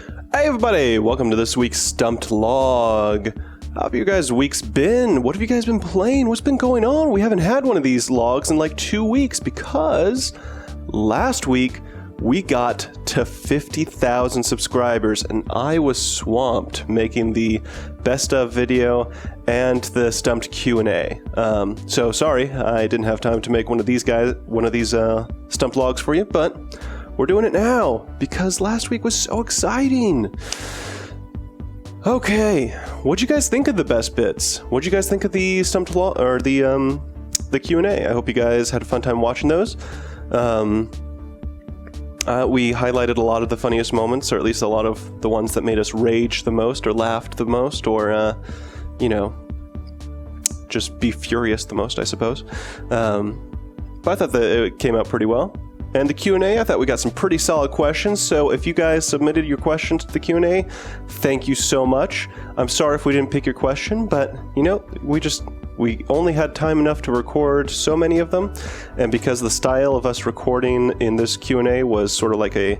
Hey everybody, welcome to this week's Stumped Log. How have you guys' weeks been? What have you guys been playing? What's been going on? We haven't had one of these logs in like 2 weeks because last week we got to 50,000 subscribers and I was swamped making the best of video and the Stumped Q&A. So sorry, I didn't have time to make one of these Stumped logs for you, but we're doing it now because last week was so exciting. Okay, what'd you guys think of the best bits? What'd you guys think of the Stumped log or the Q&A? I hope you guys had a fun time watching those. We highlighted a lot of the funniest moments, or at least a lot of the ones that made us rage the most, or laughed the most, or just be furious the most, I suppose. But I thought that it came out pretty well. And the Q&A, I thought we got some pretty solid questions, so if you guys submitted your questions to the Q&A, thank you so much. I'm sorry if we didn't pick your question, but, we only had time enough to record so many of them, and because the style of us recording in this Q&A was sort of like a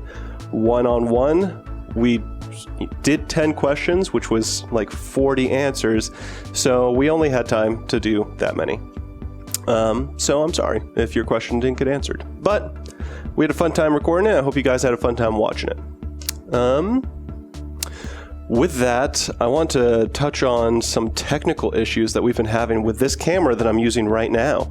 one-on-one, we did 10 questions, which was like 40 answers, so we only had time to do that many. So I'm sorry if your question didn't get answered, but we had a fun time recording it. I hope you guys had a fun time watching it. With that, I want to touch on some technical issues that we've been having with this camera that I'm using right now.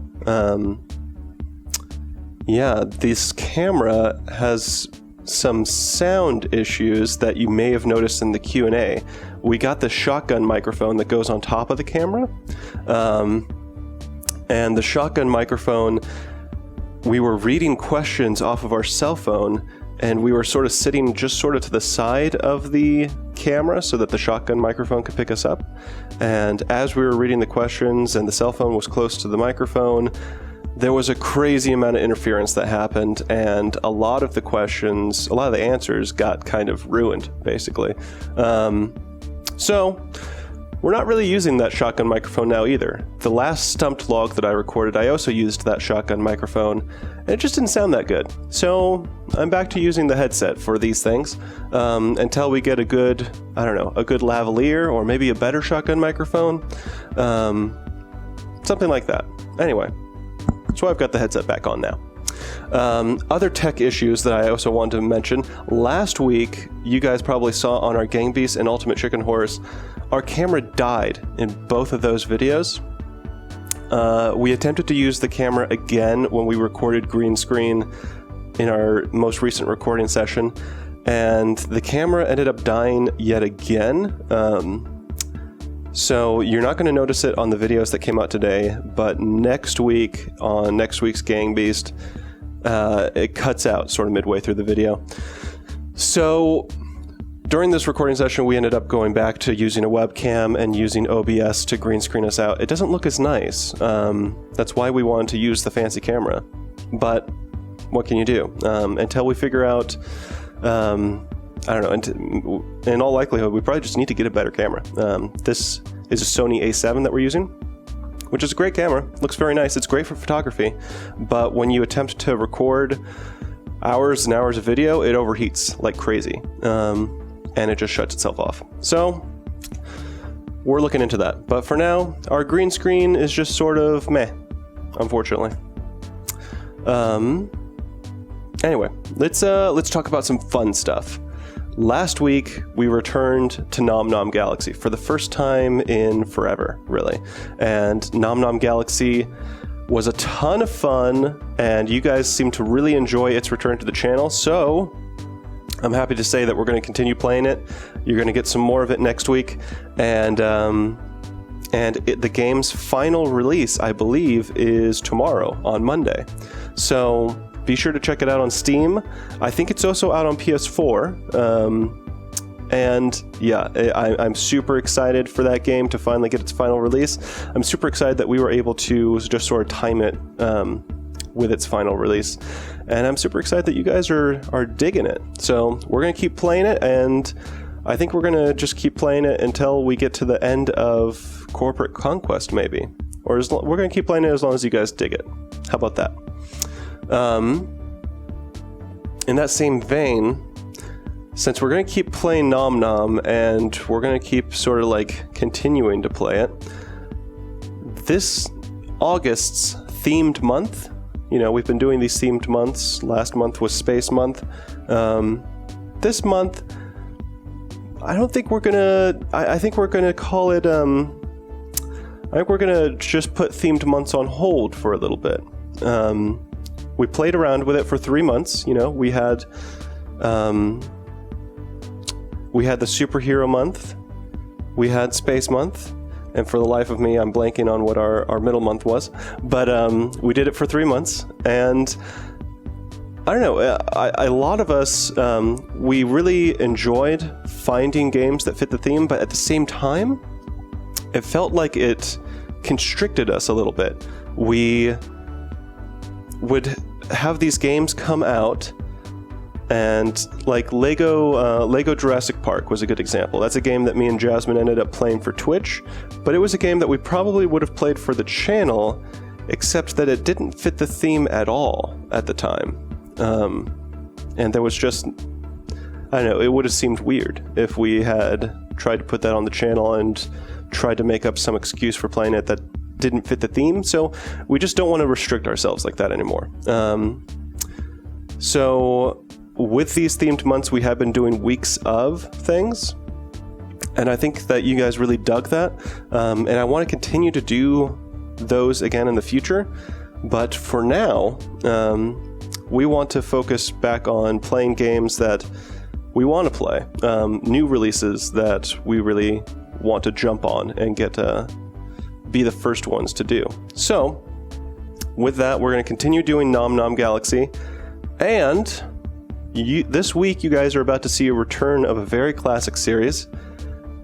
This camera has some sound issues that you may have noticed in the Q&A. We got the shotgun microphone that goes on top of the camera. And the shotgun microphone, we were reading questions off of our cell phone, and we were sort of sitting just sort of to the side of the camera so that the shotgun microphone could pick us up. And as we were reading the questions and the cell phone was close to the microphone, there was a crazy amount of interference that happened, and a lot of the answers got kind of ruined, basically. So we're not really using that shotgun microphone now either. The last Stumped log that I recorded, I also used that shotgun microphone, and it just didn't sound that good. So I'm back to using the headset for these things until we get a good lavalier or maybe a better shotgun microphone. Something like that. Anyway, so I've got the headset back on now. Other tech issues that I also wanted to mention. Last week, you guys probably saw on our Gang Beast and Ultimate Chicken Horse, our camera died in both of those videos. We attempted to use the camera again when we recorded green screen in our most recent recording session, and the camera ended up dying yet again. So you're not going to notice it on the videos that came out today, but next week, on next week's Gang Beast, it cuts out sort of midway through the video. So during this recording session, we ended up going back to using a webcam and using OBS to green screen us out. It doesn't look as nice. That's why we wanted to use the fancy camera. But what can you do? Until we figure out, in all likelihood, we probably just need to get a better camera. This is a Sony A7 that we're using, which is a great camera. Looks very nice. It's great for photography. But when you attempt to record hours and hours of video, it overheats like crazy. And it just shuts itself off. So we're looking into that. But for now, our green screen is just sort of meh, unfortunately. Anyway, let's talk about some fun stuff. Last week, we returned to Nom Nom Galaxy for the first time in forever, really. And Nom Nom Galaxy was a ton of fun, and you guys seem to really enjoy its return to the channel, so I'm happy to say that we're going to continue playing it. You're going to get some more of it next week, and the game's final release, I believe, is tomorrow on Monday. So be sure to check it out on Steam. I think it's also out on PS4. I'm super excited for that game to finally get its final release. I'm super excited that we were able to just sort of time it with its final release. And I'm super excited that you guys are digging it. So we're going to keep playing it, and I think we're going to just keep playing it until we get to the end of Corporate Conquest, maybe. Or we're going to keep playing it as long as you guys dig it. How about that? In that same vein, since we're going to keep playing Nom Nom and we're going to keep sort of like continuing to play it, this August's themed month, we've been doing these themed months. Last month was Space Month. This month, I don't think we're going to, I think we're going to call it, I think we're going to just put themed months on hold for a little bit. We played around with it for 3 months. We had the superhero month, we had space month, and for the life of me, I'm blanking on what our middle month was. But we did it for 3 months, and I don't know, a lot of us, we really enjoyed finding games that fit the theme, but at the same time, it felt like it constricted us a little bit. We would have these games come out, and like Lego Jurassic Park was a good example. That's a game that me and Jasmine ended up playing for Twitch, but it was a game that we probably would have played for the channel, except that it didn't fit the theme at all at the time. And there was just, I don't know, it would have seemed weird if we had tried to put that on the channel and tried to make up some excuse for playing it that didn't fit the theme. So we just don't want to restrict ourselves like that anymore. So with these themed months, we have been doing weeks of things, and I think that you guys really dug that. And I want to continue to do those again in the future. But for now, we want to focus back on playing games that we want to play, new releases that we really want to jump on and get to be the first ones to do. So with that, we're going to continue doing Nom Nom Galaxy, and this week you guys are about to see a return of a very classic series.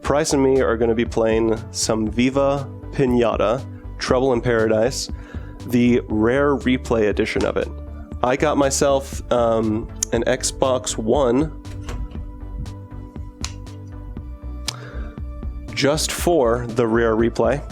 Price and me are going to be playing some Viva Pinata, Trouble in Paradise, the rare replay edition of it. I got myself an Xbox One just for the rare replay,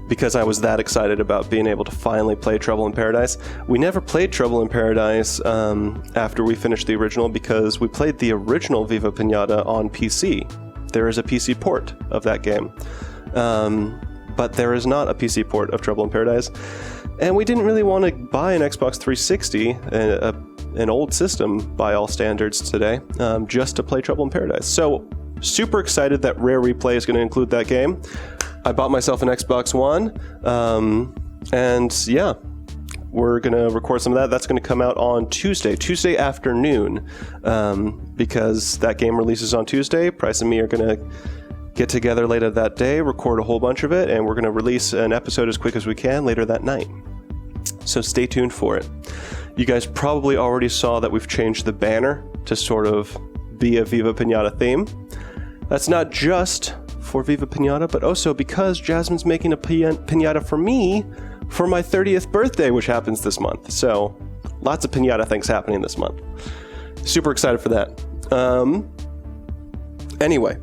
because I was that excited about being able to finally play Trouble in Paradise. We never played Trouble in Paradise after we finished the original, because we played the original Viva Pinata on PC. There is a PC port of that game, but there is not a PC port of Trouble in Paradise. And we didn't really want to buy an Xbox 360, an old system by all standards today, just to play Trouble in Paradise. So super excited that Rare Replay is going to include that game. I bought myself an Xbox One, and yeah, we're going to record some of that. That's going to come out on Tuesday afternoon, because that game releases on Tuesday. Price and me are going to get together later that day, record a whole bunch of it, and we're going to release an episode as quick as we can later that night. So stay tuned for it. You guys probably already saw that we've changed the banner to sort of be a Viva Pinata theme. That's not just for Viva Pinata, but also because Jasmine's making a pinata for me for my 30th birthday, which happens this month. So lots of pinata things happening this month. Super excited for that. Anyway,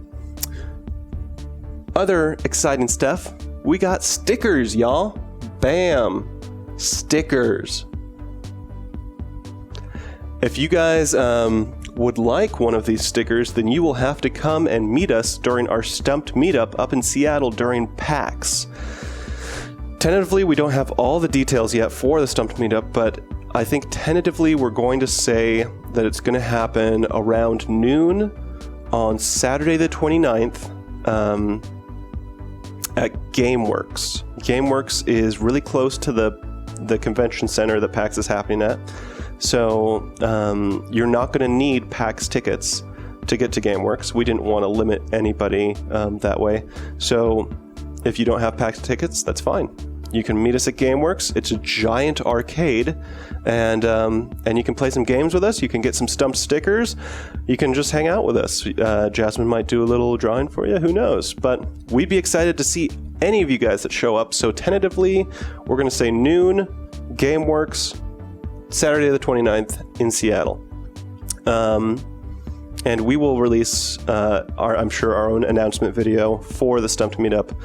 other exciting stuff. We got stickers, y'all. Bam. Stickers. If you guys would like one of these stickers, then you will have to come and meet us during our Stumpt Meetup up in Seattle during PAX. Tentatively, we don't have all the details yet for the Stumpt Meetup, but I think tentatively we're going to say that it's going to happen around noon on Saturday the 29th at GameWorks. GameWorks is really close to the convention center that PAX is happening at. So you're not going to need PAX tickets to get to GameWorks. We didn't want to limit anybody that way. So if you don't have PAX tickets, that's fine. You can meet us at GameWorks. It's a giant arcade, and you can play some games with us. You can get some Stumpt stickers. You can just hang out with us. Jasmine might do a little drawing for you. Who knows? But we'd be excited to see any of you guys that show up. So tentatively, we're going to say noon, GameWorks, Saturday the 29th in Seattle. And we will release, I'm sure, our own announcement video for the Stumpt Meetup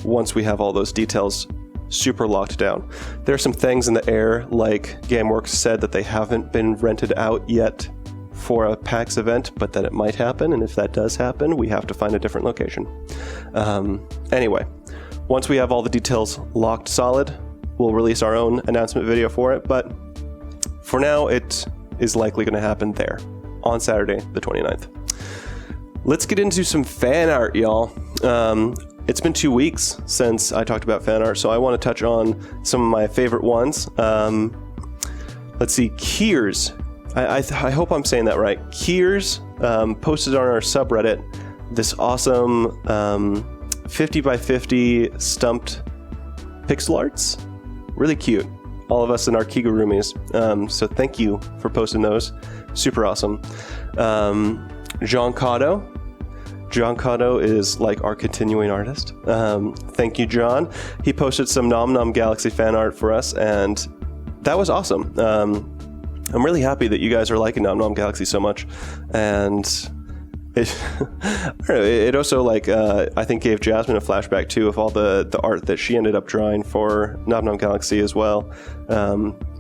once we have all those details super locked down. There are some things in the air, like GameWorks said that they haven't been rented out yet for a PAX event, but that it might happen, and if that does happen, we have to find a different location. Anyway, once we have all the details locked solid, we'll release our own announcement video for it, but for now, it is likely going to happen there on Saturday, the 29th. Let's get into some fan art, y'all. It's been 2 weeks since I talked about fan art, so I want to touch on some of my favorite ones. Let's see, Kiers. I hope I'm saying that right. Kiers posted on our subreddit this awesome 50 by 50 stumped pixel arts. Really cute. All of us in our Kigurumis. So thank you for posting those. Super awesome. Jean Cotto. John Cotto is like our continuing artist. Thank you, John. He posted some Nom Nom Galaxy fan art for us, and that was awesome. I'm really happy that you guys are liking Nom Nom Galaxy so much, and it also I think gave Jasmine a flashback too of all the art that she ended up drawing for Nom Nom Galaxy as well,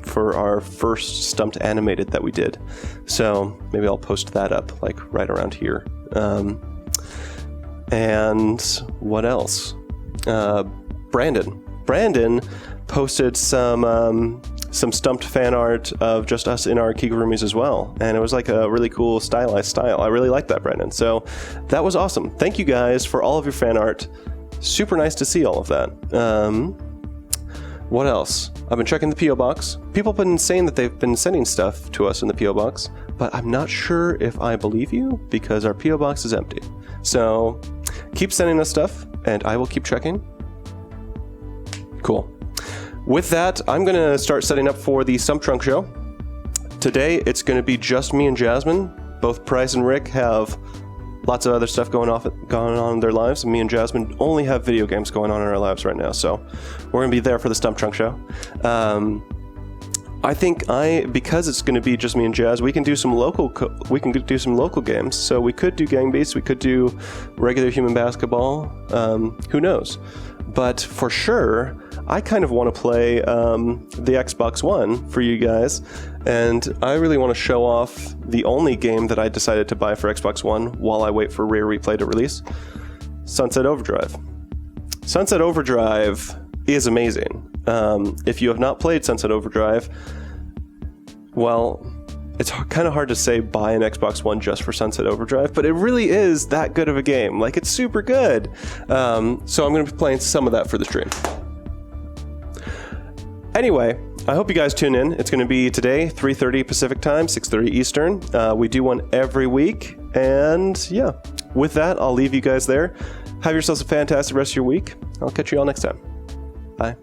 for our first Stumped animated that we did. So maybe I'll post that up right around here. And what else? Brandon posted some Stumped fan art of just us in our Kigurumis as well, and it was like a really cool stylized style. I really liked that, Brandon. So that was awesome. Thank you guys for all of your fan art. Super nice to see all of that. What else? I've been checking the P.O. Box. People have been saying that they've been sending stuff to us in the P.O. Box, but I'm not sure if I believe you because our P.O. Box is empty. So keep sending us stuff, and I will keep checking. Cool. With that, I'm going to start setting up for the Stump Trunk show. Today, it's going to be just me and Jasmine. Both Price and Rick have lots of other stuff going on in their lives, and me and Jasmine only have video games going on in our lives right now, so we're going to be there for the Stump Trunk show. I think because it's going to be just me and Jazz, we can do some local games. So we could do Gang Beasts, we could do regular human basketball. Who knows? But for sure, I kind of want to play the Xbox One for you guys, and I really want to show off the only game that I decided to buy for Xbox One while I wait for Rare Replay to release: Sunset Overdrive. Sunset Overdrive is amazing. If you have not played Sunset Overdrive, well, it's kind of hard to say buy an Xbox One just for Sunset Overdrive, but it really is that good of a game. It's super good. So I'm going to be playing some of that for the stream. Anyway, I hope you guys tune in. It's going to be today, 3:30 Pacific time, 6:30 Eastern. We do one every week. And yeah, with that, I'll leave you guys there. Have yourselves a fantastic rest of your week. I'll catch you all next time. Bye.